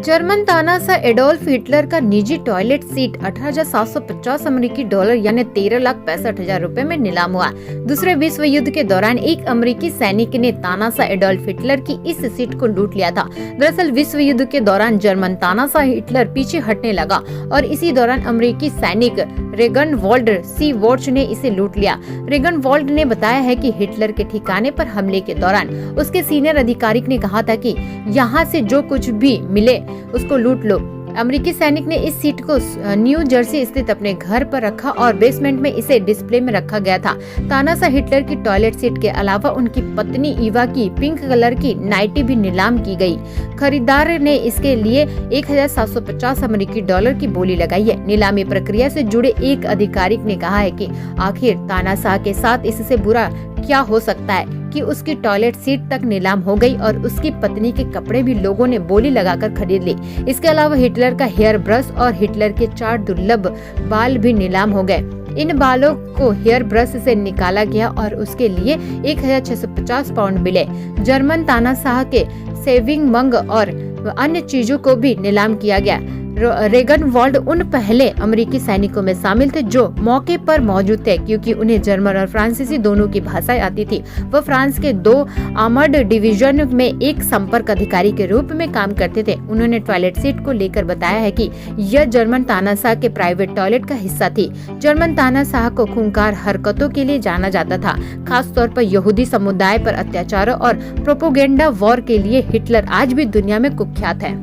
German तानाशाह Adolf Hitler का निजी टॉयलेट सीट 18,750 अमेरिकी डॉलर यानी 13,65,000 रुपए में नीलाम हुआ। दूसरे विश्व युद्ध के दौरान एक अमेरिकी सैनिक ने तानाशाह एडोल्फ हिटलर की इस सीट को लूट लिया था। दरअसल विश्व युद्ध के दौरान जर्मन तानाशाह हिटलर पीछे हटने लगा और इसी दौरान अमेरिकी सैनिक रेगनवाल्ड सी वॉच ने इसे लूट लिया। रेगनवाल्ड ने बताया है कि हिटलर के ठिकाने पर हमले के दौरान उसके सीनियर अधिकारी ने कहा था कि यहाँ से जो कुछ भी मिले उसको लूट लो। अमेरिकी सैनिक ने इस सीट को न्यू जर्सी स्थित अपने घर पर रखा और बेसमेंट में इसे डिस्प्ले में रखा गया था। तानाशाह हिटलर की टॉयलेट सीट के अलावा उनकी पत्नी ईवा की पिंक कलर की नाइटी भी नीलाम की गई। खरीदार ने इसके लिए 1,750 अमेरिकी डॉलर की बोली लगाई है। नीलामी प्रक्रिया से जुड़े एक अधिकारी ने कहा है कि आखिर तानाशाह के साथ इससे बुरा क्या हो सकता है कि उसकी टॉयलेट सीट तक नीलाम हो गई और उसकी पत्नी के कपड़े भी लोगों ने बोली लगाकर खरीद ली। इसके अलावा हिटलर का हेयर ब्रश और हिटलर के 4 दुर्लभ बाल भी नीलाम हो गए। इन बालों को हेयर ब्रश से निकाला गया और उसके लिए 1,650 पाउंड मिले। जर्मन तानाशाह के सेविंग मंग और अन्य चीजों को भी नीलाम किया गया। रेगनवाल्ड उन पहले अमेरिकी सैनिकों में शामिल थे जो मौके पर मौजूद थे, क्योंकि उन्हें जर्मन और फ्रांसीसी दोनों की भाषाएं आती थी। वह फ्रांस के 2 आर्मर्ड डिवीजन में एक संपर्क अधिकारी के रूप में काम करते थे। उन्होंने टॉयलेट सीट को लेकर बताया है कि यह जर्मन तानाशाह के प्राइवेट टॉयलेट का हिस्सा थी। जर्मन तानाशाह को खूंखार हरकतों के लिए जाना जाता था, खास तौर पर यहूदी समुदाय पर अत्याचारों और प्रोपोगेंडा वॉर के लिए। हिटलर आज भी दुनिया में कुख्यात है।